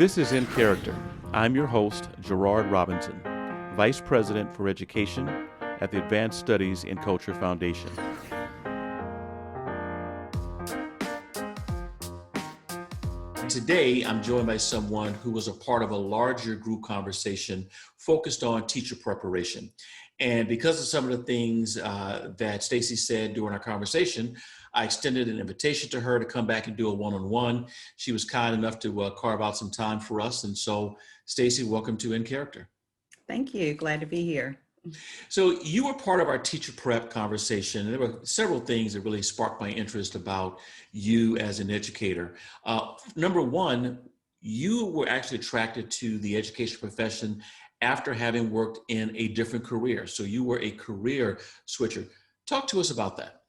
This is In Character. I'm your host, Gerard Robinson, Vice President for Education at the Advanced Studies in Culture Foundation. Today, I'm joined by someone who was a part of a larger group conversation focused on teacher preparation. And because of some of the things that Stacey said during our conversation, I extended an invitation to her to come back and do a one-on-one. She was kind enough to carve out some time for us. And so, Stacey, welcome to In Character. Thank you. Glad to be here. So you were part of our teacher prep conversation. There were several things that really sparked my interest about you as an educator. Number one, you were actually attracted to the education profession after having worked in a different career. So you were a career switcher. Talk to us about that.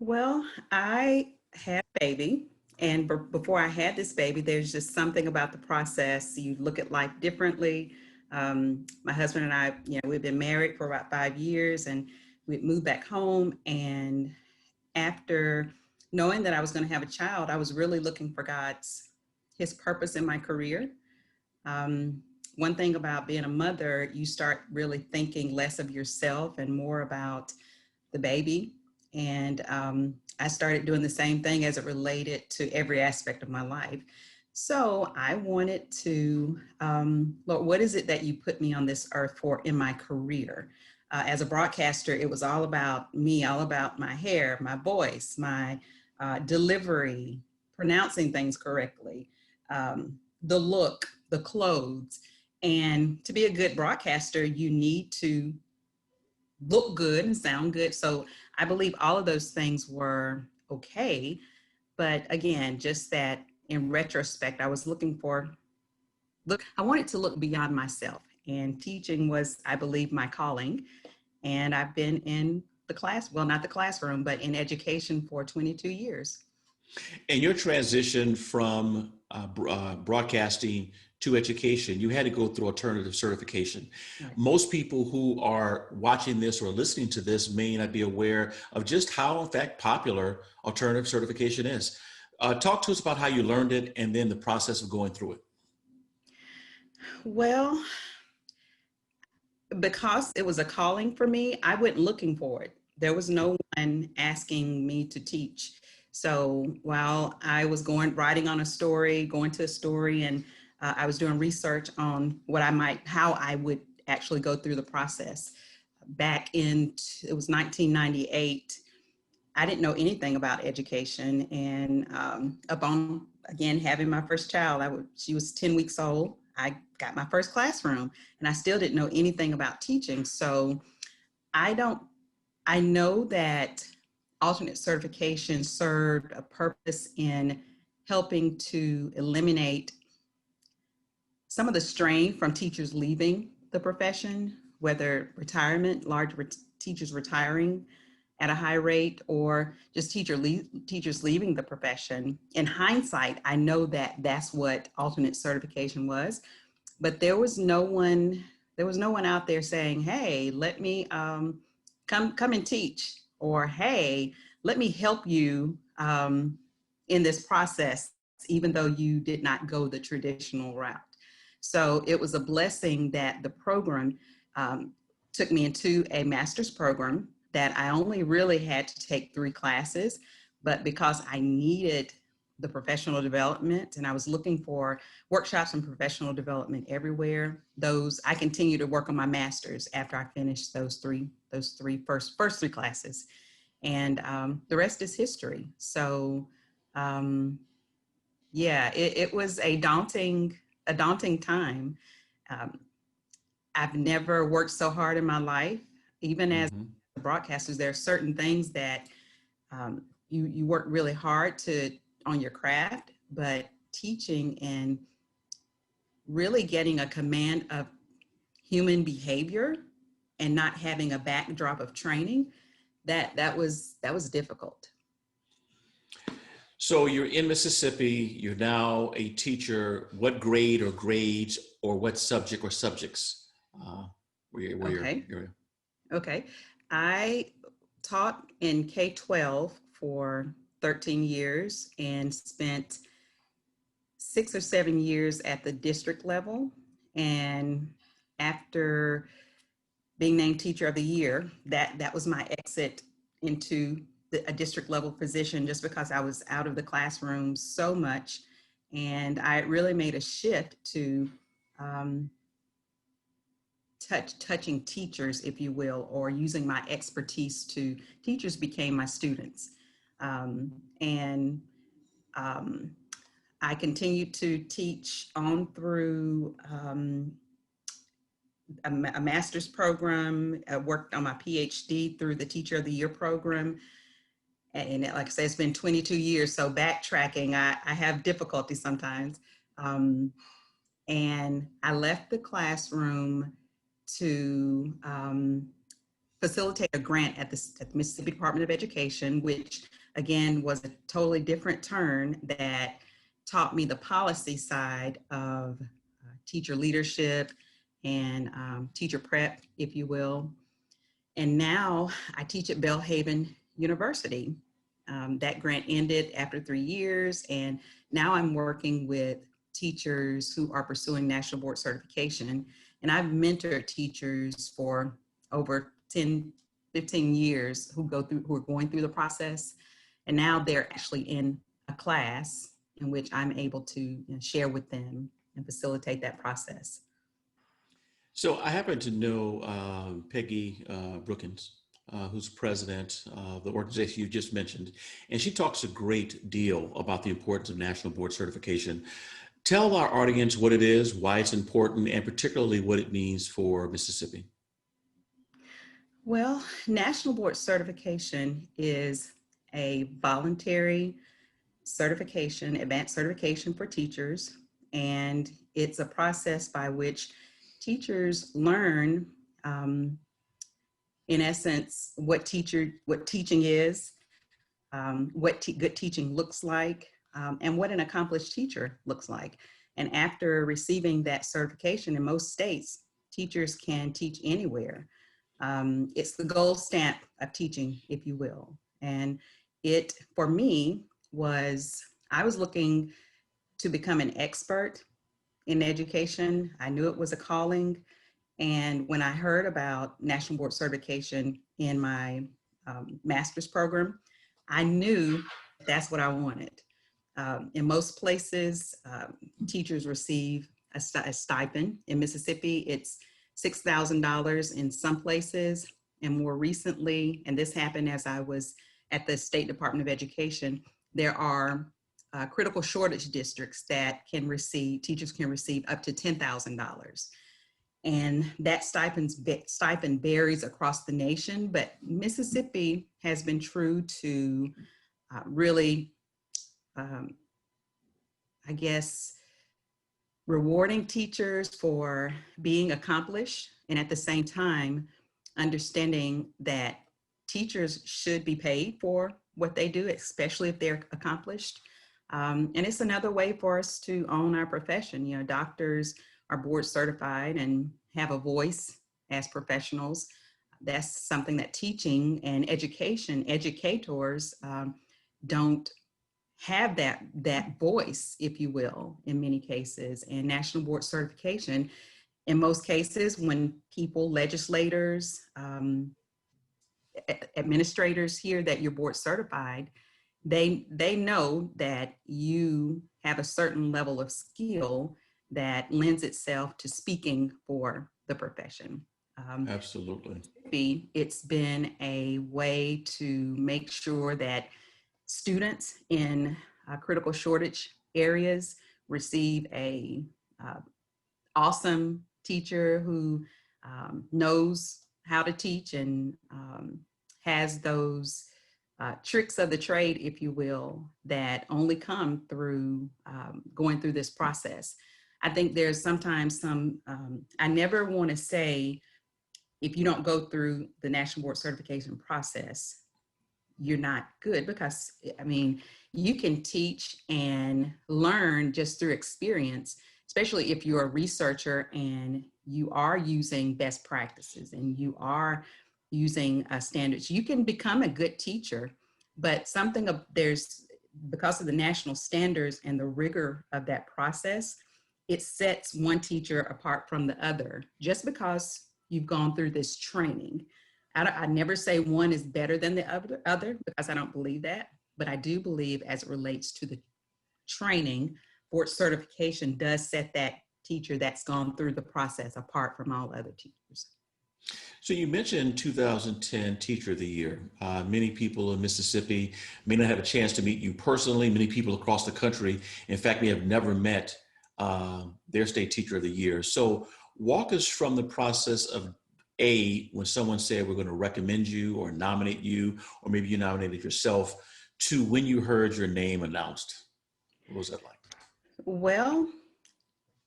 Well, I had a baby, and before I had this baby, there's just something about the process. You look at life differently. My husband and I, we've been married for about 5 years, and we moved back home. And after knowing that I was going to have a child, I was really looking for his purpose in my career. One thing about being a mother, you start really thinking less of yourself and more about the baby. And I started doing the same thing as it related to every aspect of my life. So I wanted to, Lord, what is it that you put me on this earth for in my career? As a broadcaster, it was all about me, all about my hair, my voice, my delivery, pronouncing things correctly, the look, the clothes. And to be a good broadcaster, you need to look good and sound good. So I believe all of those things were okay. But again, just that in retrospect, I was I wanted to look beyond myself, and teaching was, I believe, my calling. And I've been in not the classroom, but in education for 22 years. And your transition from broadcasting to education, you had to go through alternative certification. Right. Most people who are watching this or listening to this may not be aware of just how, in fact, popular alternative certification is. Talk to us about how you learned it and then the process of going through it. Well, because it was a calling for me, I went looking for it. There was no one asking me to teach. So while I was going to a story, and I was doing research on how I would actually go through the process. It was 1998. I didn't know anything about education. And upon, again, having my first child, she was 10 weeks old. I got my first classroom, and I still didn't know anything about teaching. So I know that alternate certification served a purpose in helping to eliminate some of the strain from teachers leaving the profession, whether retirement, teachers retiring at a high rate, or just teachers leaving the profession. In hindsight, I know that that's what alternate certification was, but there was no one out there saying, "Hey, let me come and teach," or "Hey, let me help you in this process," even though you did not go the traditional route. So it was a blessing that the program took me into a master's program that I only really had to take 3 classes, but because I needed the professional development and I was looking for workshops and professional development everywhere, I continued to work on my master's after I finished those first 3 classes. And the rest is history. So it was a daunting time. I've never worked so hard in my life. Even as broadcasters, there are certain things that you work really hard on your craft, but teaching and really getting a command of human behavior and not having a backdrop of training, that was difficult. So you're in Mississippi, you're now a teacher. What grade or grades or what subject or subjects Okay. I taught in K-12 for 13 years and spent 6 or 7 years at the district level. And after being named Teacher of the Year, that was my exit into a district level position, just because I was out of the classroom so much. And I really made a shift to touching teachers, if you will, or using my expertise to, teachers became my students. And I continued to teach on through a master's program. I worked on my PhD through the Teacher of the Year program. And like I said, it's been 22 years. So backtracking, I have difficulty sometimes. And I left the classroom to facilitate a grant at the Mississippi Department of Education, which again was a totally different turn that taught me the policy side of teacher leadership and teacher prep, if you will. And now I teach at Belhaven University. That grant ended after 3 years, and now I'm working with teachers who are pursuing national board certification. And I've mentored teachers for over 10, 15 years who are going through the process. And now they're actually in a class in which I'm able to share with them and facilitate that process. So I happen to know Peggy Brookins, who's president of the organization you just mentioned, and she talks a great deal about the importance of national board certification. Tell our audience what it is, why it's important, and particularly what it means for Mississippi. Well, national board certification is a voluntary certification, advanced certification for teachers, and it's a process by which teachers learn, in essence, what teaching is, what good teaching looks like, and what an accomplished teacher looks like. And after receiving that certification, in most states, teachers can teach anywhere. It's the gold stamp of teaching, if you will. And it, for me, I was looking to become an expert in education. I knew it was a calling. And when I heard about national board certification in my master's program, I knew that's what I wanted. In most places, teachers receive a stipend. In Mississippi, it's $6,000 in some places. And more recently, and this happened as I was at the State Department of Education, there are critical shortage districts that teachers can receive up to $10,000. And that stipend varies across the nation, but Mississippi has been true to really, I guess, rewarding teachers for being accomplished, and at the same time, understanding that teachers should be paid for what they do, especially if they're accomplished. And it's another way for us to own our profession. You know, doctors are board certified and have a voice as professionals. That's something that teaching and educators don't have that voice, if you will, in many cases. And national board certification, in most cases, when legislators, administrators hear that you're board certified, they know that you have a certain level of skill that lends itself to speaking for the profession. Absolutely. It's been a way to make sure that students in critical shortage areas receive a awesome teacher who knows how to teach and has those tricks of the trade, if you will, that only come through going through this process. I think there's sometimes I never want to say, if you don't go through the national board certification process, you're not good, because I mean, you can teach and learn just through experience, especially if you're a researcher and you are using best practices and you are using standards. You can become a good teacher, but there's because of the national standards and the rigor of that process, it sets one teacher apart from the other just because you've gone through this training. I never say one is better than the other because I don't believe that, but I do believe as it relates to the training, board certification does set that teacher that's gone through the process apart from all other teachers. So you mentioned 2010 Teacher of the Year. Many people in Mississippi may not have a chance to meet you personally. Many people across the country, in fact, may have never met their state Teacher of the Year. So walk us from the process of when someone said we're going to recommend you or nominate you, or maybe you nominated yourself, to when you heard your name announced. What was that like? Well,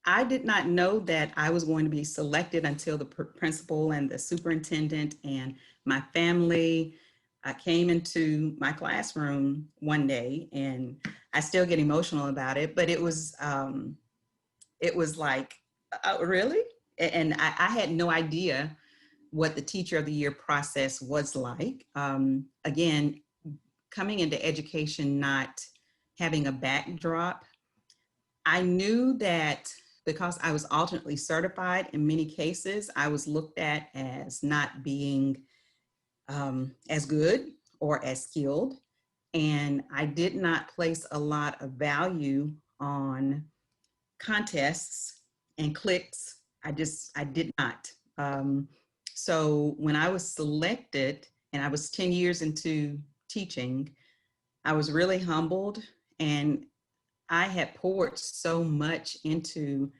I did not know that I was going to be selected until the principal and the superintendent and my family. I came into my classroom one day, and I still get emotional about it, but it was like, really? And I had no idea what the Teacher of the Year process was like. Again, coming into education, not having a backdrop, I knew that because I was alternately certified, in many cases, I was looked at as not being as good or as skilled. And I did not place a lot of value on contests and clicks. I did not. So when I was selected and I was 10 years into teaching, I was really humbled, and I had poured so much into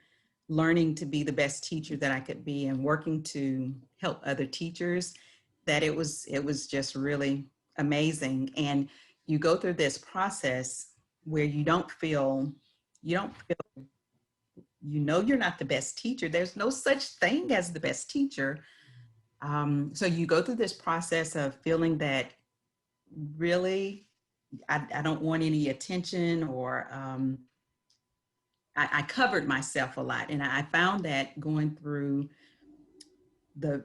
learning to be the best teacher that I could be and working to help other teachers that it was just really amazing. And you go through this process where you feel you're not the best teacher. There's no such thing as the best teacher. So you go through this process of feeling that really I don't want any attention, or I covered myself a lot. And I found that going through the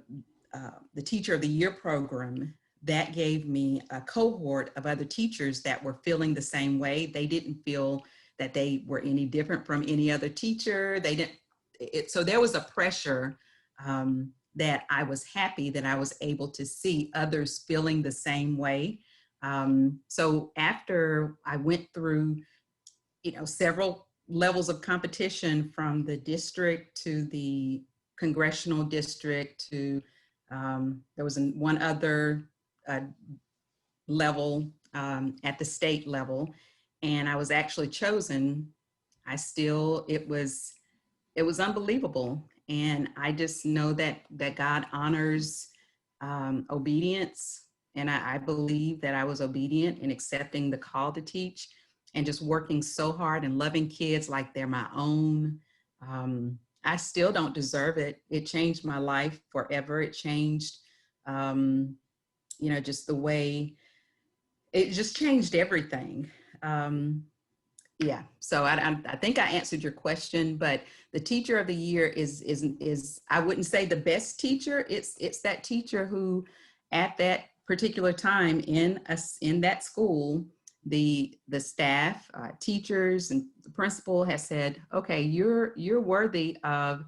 Teacher of the Year program, that gave me a cohort of other teachers that were feeling the same way. They didn't feel that they were any different from any other teacher. So there was a pressure that I was happy that I was able to see others feeling the same way. So after I went through, several levels of competition, from the district to the congressional district to there was one other level at the state level, and I was actually chosen. It was unbelievable. And I just know that God honors obedience. And I believe that I was obedient in accepting the call to teach and just working so hard and loving kids like they're my own. I still don't deserve it. It changed my life forever. It changed, just the way, it just changed everything. Yeah, so I think I answered your question, but the Teacher of the Year is I wouldn't say the best teacher. It's that teacher who, at that particular time in that school, the staff, teachers, and the principal has said, okay, you're worthy of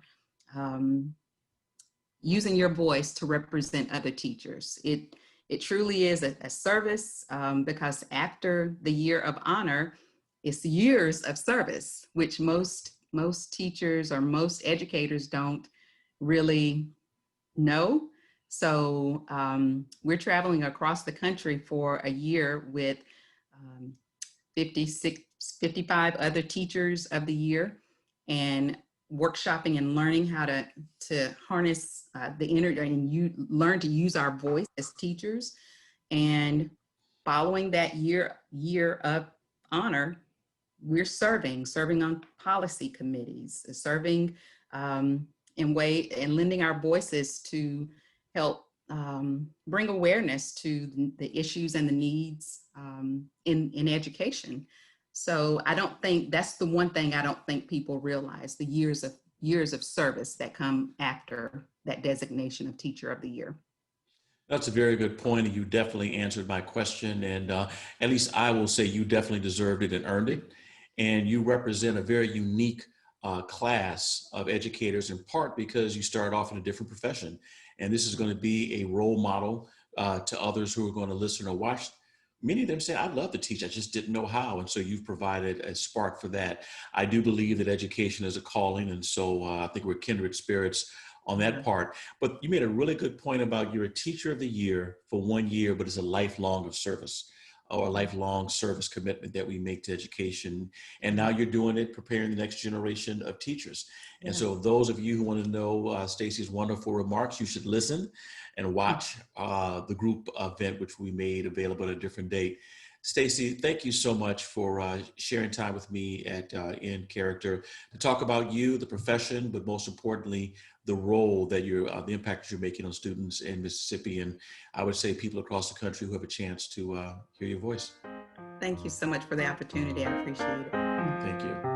using your voice to represent other teachers. It truly is a service, because after the year of honor, it's years of service, which most teachers or most educators don't really know. So we're traveling across the country for a year with 55 other teachers of the year, and workshopping and learning how to harness the internet, and learn to use our voice as teachers. And following that year of honor, we're serving on policy committees, serving in lending our voices to help bring awareness to the issues and the needs in education. So I don't think that's the one thing I don't think people realize, the years of service that come after that designation of Teacher of the Year. That's a very good point, and you definitely answered my question. And at least I will say you definitely deserved it and earned it. And you represent a very unique class of educators, in part because you started off in a different profession. And this is going to be a role model to others who are going to listen or watch. Many of them say, I'd love to teach, I just didn't know how. And so you've provided a spark for that. I do believe that education is a calling. And so I think we're kindred spirits on that part. But you made a really good point about you're a teacher of the year for 1 year, but it's a lifelong of service or a lifelong service commitment that we make to education. And now you're doing it, preparing the next generation of teachers. And so those of you who want to know Stacey's wonderful remarks, you should listen and watch the group event, which we made available at a different date. Stacey, thank you so much for sharing time with me at In Character to talk about you, the profession, but most importantly, the role that you're, the impact that you're making on students in Mississippi, and I would say people across the country who have a chance to hear your voice. Thank you so much for the opportunity. I appreciate it. Thank you.